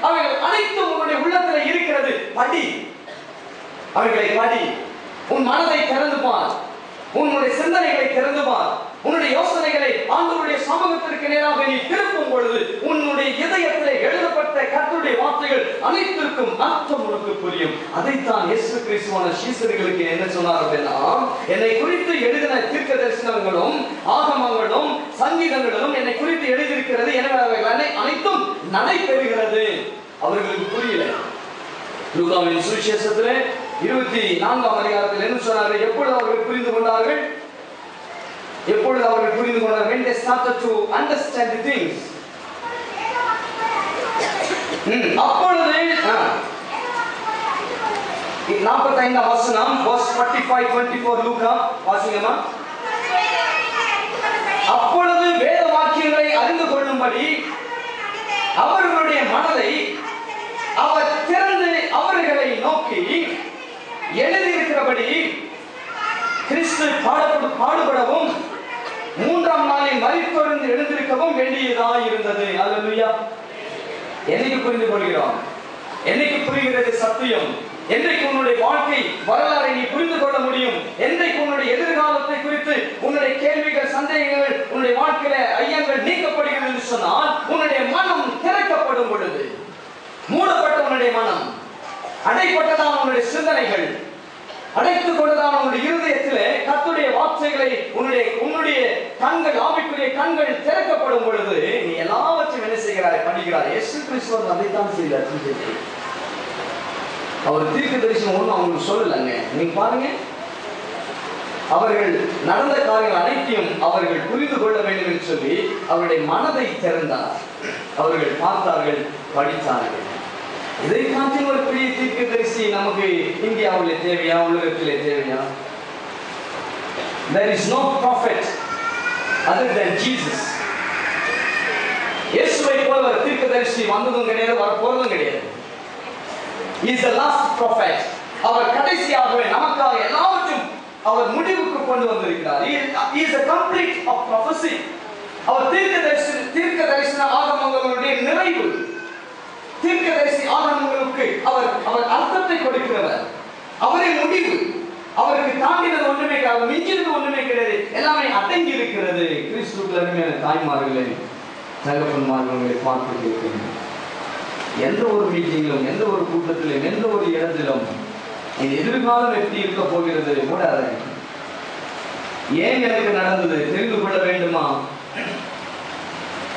அவைகள் அனைத்தும் உன்னுடைய உள்ளத்தில் இருக்கிறது. படி, அவைகளை படி. உன் மனதை திறந்து பார், உன்னுடைய சிந்தனைகளை திறந்து பார். உன்னுடைய யோசனைகளை ஆண்டவருடைய சமூகத்திற்கு நேராக நீ திருப்பும் பொழுது உன்னுடைய இதயத்திலே எழுதப்பட்ட கர்த்தருடைய வார்த்தைகள் அனைத்திற்கும் அர்த்தம் உனக்கு புரியும். அதைத்தான் இயேசு கிறிஸ்துவான சீசர்களுக்கு என்ன சொன்னார் அப்படின்னா, என்னை குறித்து எழுதின தீர்க்க தரிசனங்களும் ஆகமங்களும் சங்கீதங்களும் என்னை குறித்து எழுதியிருக்கிறது, எனவே அவைகள் அனைத்தும் நடைபெறுகிறது. அவர்களுக்கு புரியல. லூகாவின் சுவிசேஷத்திலே 24ஆம் அதிகாரத்தில் என்ன சொன்னார்கள்? எப்பொழுது அவர்கள் புரிந்து கொண்டார்கள்? எப்பொழுது அவர்கள் புரிந்து கொண்டார்கள்? when they started to understand the things. அப்பொழுது 45ஆம் வசனம் verse 45-24 லூக்கா வாசிங்கம்மா. அப்பொழுது வேத வாக்கியங்களை அறிந்து கொள்ளும்படி அவர்களுடைய மனதை அவர் திறந்து அவர்களை நோக்கி, எழுதியிருக்கிறபடி கிறிஸ்து பாடுபடவும் 3ஆம் நாளில் மரித்தோரிலிருந்து எழுந்திருக்கவும் வேண்டியதாய் இருந்தது. அல்லேலூயா. என்னைக்கு புரிந்து கொள்கிறோம்? என்னைக்கு புரிகிறது சத்தியம்? என்றைக்கு உன்னுடைய வாழ்க்கை வரலாறை நீ புரிந்து கொள்ள முடியும்? என்றைக்கு உன்னுடைய எதிர்காலத்தை குறித்து உன்னுடைய கேள்விகள், சந்தேகங்கள், உன்னுடைய வாழ்க்கையில ஐயங்கள் நீக்கப்படுகிறது என்று சொன்னால், உன்னுடைய மனம் திறக்கப்படும் பொழுது. மூடப்பட்ட உன்னுடைய மனம், அடைப்பட்டதான உன்னுடைய சிந்தனைகள், அடைத்துக் கொண்டதான உன்னுடைய இருதயத்திலே கர்த்தருடைய வார்த்தைகளை உன்னுடைய கண்கள், ஆவிக்குரிய கண்கள் திறக்கப்படும் பொழுது நீ எல்லாவற்றையும் என்ன செய்கிறாய்? படிக்கிறாய். இயேசு கிறிஸ்து அதைத்தான் செய்தார். அவர் தீர்க்க தரிசனம் ஒன்றும் அவங்களுக்கு சொல்லலைங்க. நீங்க பாருங்க, அவர்கள் நடந்த காரியங்கள் அனைத்தையும் அவர்கள் புரிந்து கொள்ள வேண்டும் என்று சொல்லி அவருடைய மனதை திறந்தார். அவர்கள் பார்த்தார்கள், படித்தார்கள். இதை காட்டி ஒரு பெரிய தீர்க்க தரிசி நமக்கு இந்தியாவிலே தேவையா? உலகத்திலே தேவையா? There is no prophet other than Jesus. இயேசுவை போல ஒரு தீர்க்க தரிசி வந்ததும் கிடையாது, வர போறதும் கிடையாது. He is the last prophet. அவர் கடைசியாகவே நமக்காக எல்லாவற்றையும் அவர் முடிவுக்கு கொண்டு வந்திருக்கிறார். He is a complete of prophecy. அவர் தீர்க்க தரிசன ஆகமங்களுடைய நிறைவு. தீர்க்கதரிசி ஆகமங்களுக்கு அவர் அர்த்தத்தை கொடுக்கிறவர். அவரே முடிவு. அவருக்கு தாண்டினது ஒன்றுமே கிடையாது, மிஞ்சினது ஒன்றுமே கிடையாது. எல்லாமே அடங்கி இருக்கிறது. கிறிஸ்துவுக்குள் அருமையான தாய்மார்களே, தகப்பன்மார்களை பார்த்து கேட்கிறேன். எந்த ஒரு மீட்டிங்கிலும், எந்த ஒரு கூட்டத்திலும், எந்த ஒரு இடத்திலும் எதிர்காலம் எப்படி இருக்க போகிறது கூடாத. ஏன் எனக்கு நடந்தது தெரிந்து கொள்ள வேண்டுமா?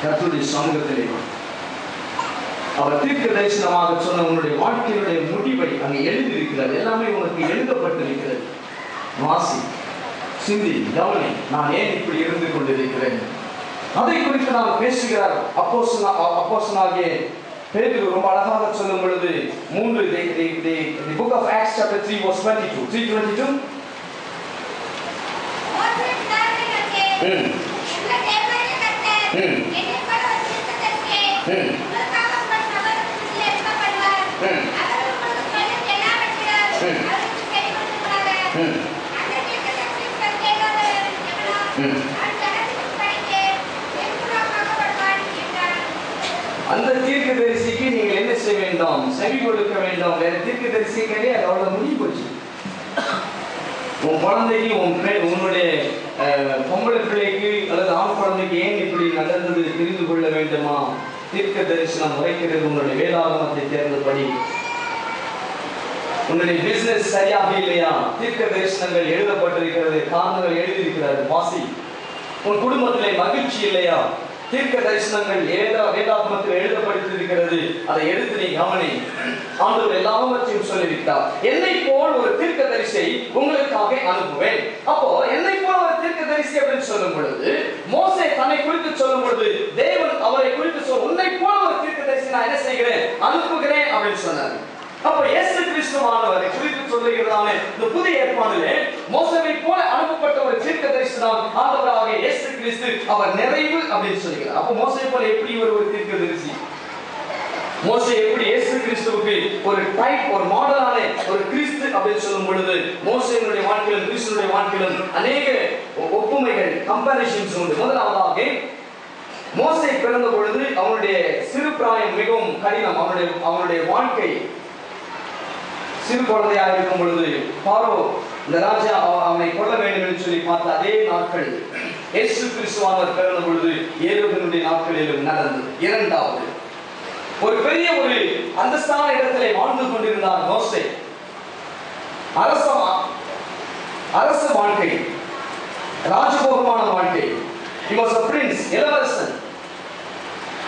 கர்த்தருடைய சமூகத்திலே அவர் தீர்க்க தரிசனமாக சொன்ன உன்னுடைய வாழ்க்கையுடைய முடிவை அங்கே எழுதியிருக்கிறது. எல்லாமே உனக்கு எழுதப்பட்டிருக்கிறது. வாசி, சிந்தி, கவனி. நான் ஏன் இப்படி இருந்து கொண்டிருக்கிறேன்? அதை குறித்து நான் பேசுகிறார் அப்போஸ்தலனாகிய பேதுரு ரொம்ப அழகாக சொல்லும் பொழுது 3 the book of Acts chapter 3 verse 22 3:22 அந்த தீர்க்க தரிசிக்கு நீங்கள் என்ன செய்ய வேண்டும்? செவி கொடுக்க வேண்டும். வேற தீர்க்க தரிசி கிடையாது. அவ்வளவு முடிவு போச்சு. உன் குழந்தைக்கு, உன்னுடைய பொம்பளை பிள்ளைக்கு அல்லது ஆண் குழந்தைக்கு ஏன் இப்படி நடந்தது தெரிந்து கொள்ள வேண்டுமா? தீர்க்க தரிசனம் உரைக்கிறது. உன்னுடைய வேதாகமத்தை தேர்ந்தபடி. உன்னுடைய பிசினஸ் சரியாக இல்லையா? தீர்க்க தரிசனங்கள் எழுதப்பட்டிருக்கிறது, காரணங்கள் எழுதியிருக்கிறது, வாசி. உன் குடும்பத்திலே மகிழ்ச்சி இல்லையா? தீர்க்க தரிசனங்கள் வேதாகமத்தில் எழுதப்பட்டிருக்கிறது, அதை எடுத்து நீ கவனி. ஆண்டவர் எல்லாவற்றையும் சொல்லிவிட்டார். என்னை போல் ஒரு தீர்க்க தரிசியை உங்களுக்காக அனுப்புவேன். அப்போ என்னை போல ஒரு தீர்க்க தரிசி அப்படின்னு சொல்லும் பொழுது, மோசே தன்னை குறித்து சொல்லும் பொழுது தேவன் அவரை குறித்து உன்னை போல ஒரு தீர்க்க தரிசி நான் என்ன செய்கிறேன்? அனுப்புகிறேன் அப்படின்னு சொன்னார். அப்போ இயேசு கிறிஸ்துவானவரை குறித்து சொல்லுகிறதான இந்த புதிய ஏற்பாடிலே மோசேவை போல அனுப்பப்பட்ட ஒரு தீர்க்கதரிசி தான் ஆண்டவராகிய இயேசு கிறிஸ்து. அவர் நிறைவு அப்படின்னு சொல்லுகிறார். அப்போ மோசே போல எப்படி ஒரு தீர்க்கதரிசி? மோசே எப்படி இயேசு கிறிஸ்துவுக்கு ஒரு டைப், ஒரு மாடலான ஒரு கிறிஸ்து அப்படின்னு சொல்லும் பொழுது மோசேனுடைய வாழ்க்கையிலும் கிறிஸ்துனுடைய வாழ்க்கையிலும் அநேக ஒப்புமைகள், கம்பேரிசன்ஸ் உண்டு. முதலாவதாக மோசே பிறந்த பொழுது அவனுடைய சிறு பிராயம் மிகவும் கடினம். அவனுடைய வாழ்க்கை சிறு குழந்தையாக இருக்கும் பொழுது பார்வோ இந்த ராஜா அவனை கொல்ல வேண்டும் என்று சொல்லி பார்த்த அதே நாட்கள் இயேசு கிறிஸ்துவானவர் பிறந்த பொழுது ஏரோதனுடைய நாட்களிலும் நடந்தது. இரண்டாவது, ஒரு பெரிய ஒரு அந்தஸ்தான இடத்திலே வாழ்ந்து கொண்டிருந்தார் மோசே. அரச வாழ்க்கை, ராஜபோகமான வாழ்க்கை. He was a prince, இளவரசன்.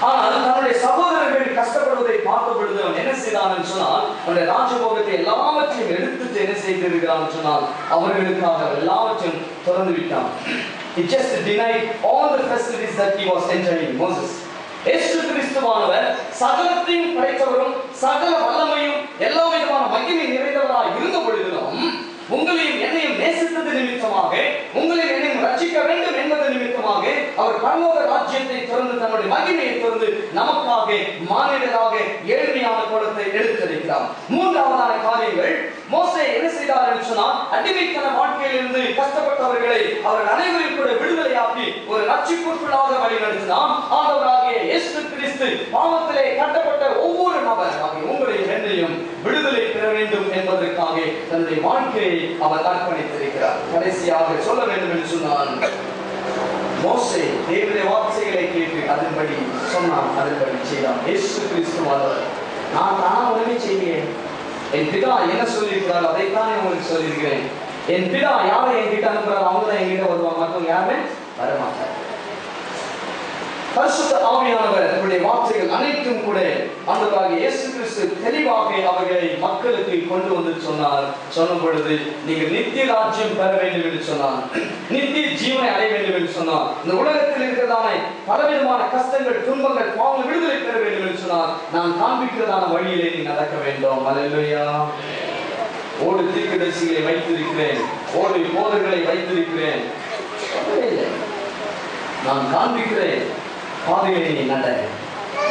ஆனால் தன்னுடைய சகோதரர்கள் கஷ்டப்படுவதை பார்த்த பொழுது அவன் என்ன செய்தான் என்று சொன்னால், அவனுடைய ராஜபோகத்தை எல்லாவற்றையும் எடுத்து என்ன செய்திருக்கிறான் சொன்னால், அவர்களுக்காக எல்லாவற்றையும் திறந்து விட்டான். He just denied all the facilities that he was enjoying. Moses, இயேசு கிறிஸ்துவானவர் சகலத்தையும் படைத்தவரும் சகல வல்லமையும் எல்லா விதமான மகிமை நிறைந்தவராய் இருந்த பொழுதிலும் உங்களையும் என்னையும் நேசித்தது நிமித்தமாக, உங்களையும் என்னையும் ரட்சிக்க வேண்டும் என்பது நிமித்தமாக அவர் பரலோக ராஜ்யத்தை திறந்து தன்னுடைய மகிமையை திறந்து நமக்காக மானிடராக ஏழ்மையான கோலத்தை எடுத்திருக்கிறார். மூன்றாவதான காரியங்கள், மோசே என்ன செய்தார் என்று சொன்னால், அடிமைத்தன வாழ்க்கையிலிருந்து கஷ்டப்பட்டவர்களை அவர் அனைவரையும் கூட விடுதலையாக்கி ஒரு ரட்சிப்புக்குள்ளாக வழிநடத்தினார். ஆண்டவராகிய இயேசு கிறிஸ்து பாவத்திலே கட்டப்பட்ட ஒவ்வொரு நபராகிய உங்களையும் என்னையும் விடுதலை பெற வேண்டும் என்பதற்காக தன்னுடைய வாழ்க்கையை அவர் அர்ப்பணித்திருக்கிறார். கடைசியாக சொல்ல வேண்டும் என்று சொன்னால், மோசே தேவனுடைய வார்த்தைகளை கேட்டு அதன்படி சொன்னான், அதன்படி செய்தான். இயேசு கிறிஸ்துவானவர் நான் தானா உதவி செய்கிறேன், என் பிதா என்ன சொல்லியிருக்கிறார் அதைத்தான் உங்களுக்கு சொல்லியிருக்கிறேன். என் பிதா யாரை என்கிட்ட அனுப்புறாரு அவங்க தான் என்கிட்ட வருவாங்க, மற்றவங்க யாருமே வரமாட்டார். பரிசுத்த ஆவியானவர் அவருடைய வார்த்தைகள் அனைத்தும் கூட ஆண்டவராகிய இயேசு கிறிஸ்து தெளிவாக அவர்களை மக்களுக்கு கொண்டு வந்து சொன்னார். சொன்ன பொழுது நீங்கள் நித்திய ராஜ்யம் பெற வேண்டும் என்று சொன்னார், நித்திய ஜீவனை அடைய வேண்டும் என்று சொன்னார், இந்த உலகத்தில் இருக்கிறதான பலவிதமான கஷ்டங்கள் துன்பங்கள் பாவங்கள் விடுதலை பெற வேண்டும் என்று சொன்னார். நான் காண்பிக்கிறதான வழியிலே நீ நடக்க வேண்டும். அல்லேலூயா. ஓடு தீர்க்கதரிசிகளை வைத்திருக்கிறேன், ஓடு போதர்களை வைத்திருக்கிறேன், நான் காண்பிக்கிறேன் பாதையை நீ நட,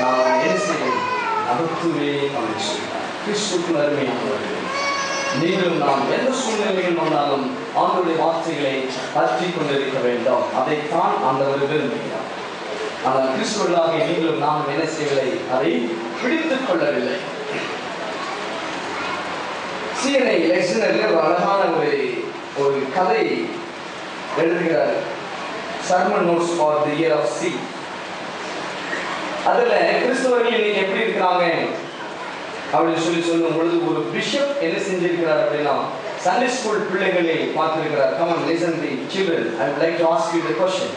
நான் என்ன செய்வேன் நடத்துவே அமைச்சு. கிறிஸ்துவுக்கு அருமையானவர்கள், நீங்களும் நாம் எந்த சூழ்நிலையில் வந்தாலும் ஆண்டவருடைய வார்த்தைகளை பற்றி கொண்டிருக்க வேண்டும். அதைத்தான் ஆண்டவர் விரும்புகிறார். ஆனால் கிறிஸ்துவர்களாக நீங்களும் நாம் என்ன செய்யவில்லை, அதை பிடித்துக் கொள்ளவில்லை. சீனை லெக்சனர்ல ஒரு அழகான ஒரு கதை எழுதுகிறார், sermon notes for the year of C. அதுல கிறிஸ்தவர்கள் இன்னைக்கு எப்படி இருக்கிறாங்க அப்படின்னு சொல்லும் பொழுது ஒரு பிஷப் என்ன செஞ்சிருக்கிறார் அப்படின்னா, சண்டே ஸ்கூல் பிள்ளைகளை பார்த்திருக்கிறார். Come on, listen to the children. I would like to ask you the question.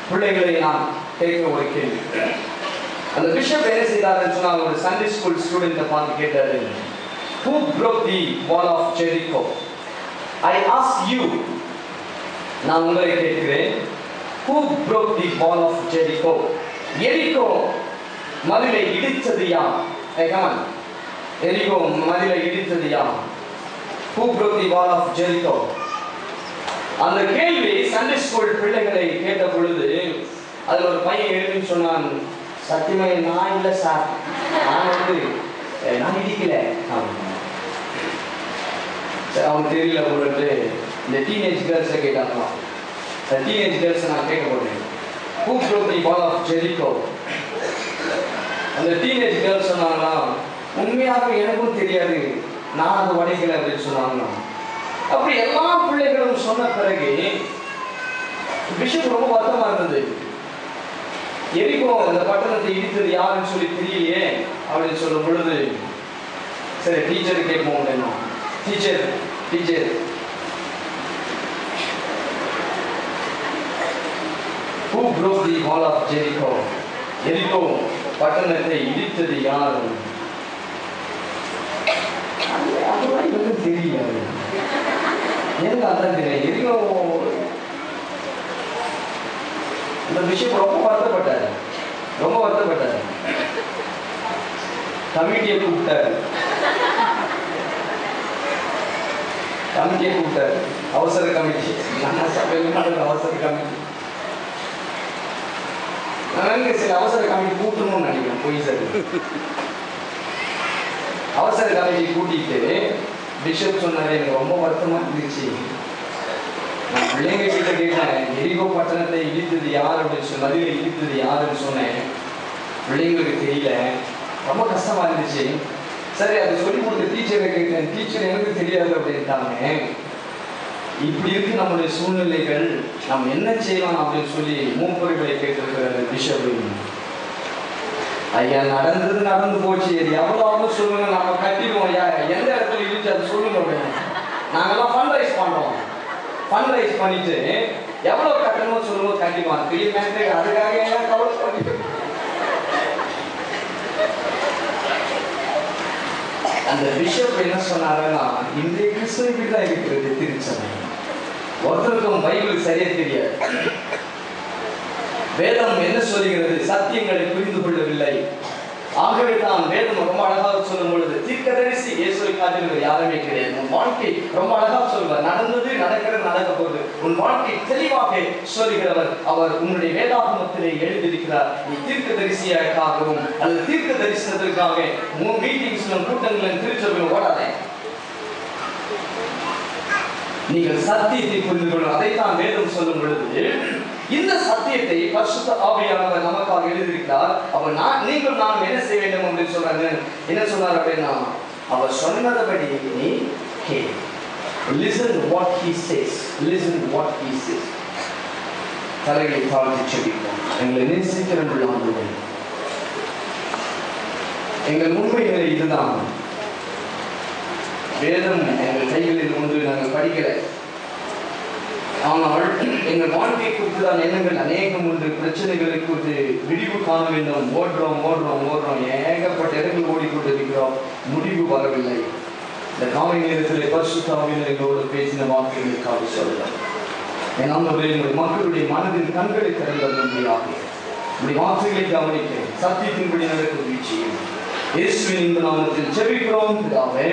பிள்ளைகளை நான் கேட்க ஒரு கேள்வி. அந்த பிஷப் என்ன செய்தார்னு சொன்னா, ஒரு சண்டே ஸ்கூல் ஸ்டூடெண்ட்டை பார்த்து கேட்டாரு, Who broke the wall of Jericho? I ask you, நான் உங்களை கேட்கிறேன், Who broke the wall of Jericho? எரிகோ மதிலை இடித்தது யார்? எரிகோ மதிலை இடித்தது யார்? Who broke the wall of Jericho? அந்த கேள்வி சண்டே ஸ்கூல் பிள்ளைகளை கேட்ட பொழுது அதுல ஒரு பையன் எழுதின்னு சொன்னான், சத்தியமா நான் இல்லை சார், நான் இடிக்கல. அவன் தெரியல போட்டு இந்த டீனேஜ் கேர்ள்ஸை கேட்டாங்களாம். டீனேஜ் கேர்ள்ஸை நான் கேட்க போட்டேன், Who broke the wall of Jericho? அந்த டீனேஜ் கேர்ள்ஸ் சொன்னாங்களா, உண்மையாக எனக்கும் தெரியாது, நான் அது உடைக்கல அப்படின்னு சொன்னாங்களா. அப்படி எல்லா பிள்ளைகளும் சொன்ன பிறகு பிஷப் ரொம்ப வருத்தமா இருந்தது. எரிகோ அந்த பட்டணத்தை இடித்தது யாருன்னு சொல்லி தெரியலையே அப்படின்னு சொல்லும் பொழுது, சரி டீச்சர் கேட்போம் அப்படின்னா, teacher Who broke the wall of Jericho? எரிகோ பட்டணத்தை இடித்தது யார்? அதெல்லாம் எனக்கு தெரியல, எனக்கு அதான் தெரியும். எரிகோ இந்த விஷயம் ரொம்ப வருத்தப்பட்டார். கமிட்டியை கூப்பிட்டார், அவசர கமிட்டி, நம்ம சபையில் அவசர கமிட்டி. சில அவசர கமிட்டி கூட்டணும்னு நினைக்கிறேன், போய் சார் அவசர கமிட்டி கூட்டிட்டு பிஷப் சொன்னாரு, எனக்கு ரொம்ப வருத்தமா இருந்துச்சு, நான் பிள்ளைங்க கிட்ட கேட்டேன், எரிகோ பட்டணத்தை இடித்தது யார் அப்படின்னு சொல்லி, மதிலை இடித்தது யாருன்னு சொன்னேன். பிள்ளைங்களுக்கு தெரியல, ரொம்ப கஷ்டமா இருந்துச்சு. சரி, அது சொல்லி கொடுத்த டீச்சரை கேட்டேன், டீச்சர் எனக்கு தெரியாது அப்படின்ட்டாங்க. இப்படி இருக்கு நம்முடைய சூழ்நிலைகள், நம்ம என்ன செய்யலாம் அப்படின்னு சொல்லி மூப்பர்களை கேட்டிருக்கிற பிஷப். ஐயா, நடந்து போச்சு, எவ்வளவு சொல்லுங்க, நம்ம கட்டிடுவோம். ஐயா, எந்த இடத்துல இடிச்சு அது சொல்லுங்க அப்படின்னு. நாங்கெல்லாம் ஃபண்ட் ரைஸ் பண்றோம். ஃபண்ட் ரைஸ் பண்ணிட்டு எவ்வளவு கட்டணுமோ சொல்லுவோம், கட்டிடுவோம். பெரிய மேட்டர், அதுக்காக ஏன் கவலை பண்ணிட்டு. அந்த பிஷப் என்ன சொன்னாருன்னா, இன்றைய கிறிஸ்துவ இப்படிதான் இருக்கிறது திருச்சபை. ஒருத்தருக்கும் பைபிள் சரியா தெரியாது. வேதம் என்ன சொல்லுகிறது? சத்தியங்களை புரிந்து கொள்ளவில்லை. ஆகவே தான் வேதம் ரொம்ப அழகாக சொல்லும் பொழுது, தீர்க்கதரிசி இயேசுவை காட்டில் யாருமே கிடையாது. உன் வாழ்க்கை ரொம்ப அழகாக சொல்வார். நடந்தது, நடக்கிறது, நடக்க போகுது. உன் வாழ்க்கை தெளிவாக சொல்லுகிறவர் அவர் உன்னுடைய வேதாகமத்திலே எழுதியிருக்கிறார். நீ தீர்க்கதரிசியாகவும் அல்லது தீர்க்க தரிசனத்திற்காக மீட்டிங்ஸ்லும் கூட்டங்களும் திருச்சபையிலும் ஓடாதே. நீங்கள் சத்தியத்தை புரிந்து கொள்ளும். அதைத்தான் வேதம் சொல்லும் பொழுது, இந்த சத்தியத்தை பரிசுத்த ஆவியானவர் நமக்காக எழுதியிருக்கிறார். அவர் நீங்கள் நான் என்ன செய்ய வேண்டும் அப்படின்னு சொல்றாங்க. என்ன சொன்னார் அப்படின்னா, அவர் சொன்னதபடி நீ கேள். Listen what he says. Listen what he says. தலைகளை தாழ்த்தி செபிப்போம். எங்களை நேசிக்கிற ஆண்டவரே, எங்கள் உண்மை நிலை இதுதான். வேதம் எங்கள் கைகளில் ஒன்று நாங்கள் படிக்கல. ஆனால் எங்கள் வாழ்க்கை குறித்து தான் எண்ணங்கள் அநேகம் உண்டு. பிரச்சனைகளை குறித்து விடிவு காண வேண்டும். ஓடுறோம். ஏகப்பட்ட இடங்கள் ஓடிக்கொண்டிருக்கிறோம். முடிவு வரவில்லை. இந்த காலை நேரத்தில் பரிசுத்த ஆவியானவர் எங்களோடு பேசின வார்த்தைகளுக்காக சொல்லலாம். என்னுடைய மக்களுடைய மனதின் கண்களை திறந்ததாக இப்படி வார்த்தைகளை கவனிக்க சத்தியத்தின்படி நடக்க முயற்சியும் இயேசுவின் இந்த நாமத்தில் ஜெபிக்கிறோம் பிதாவே.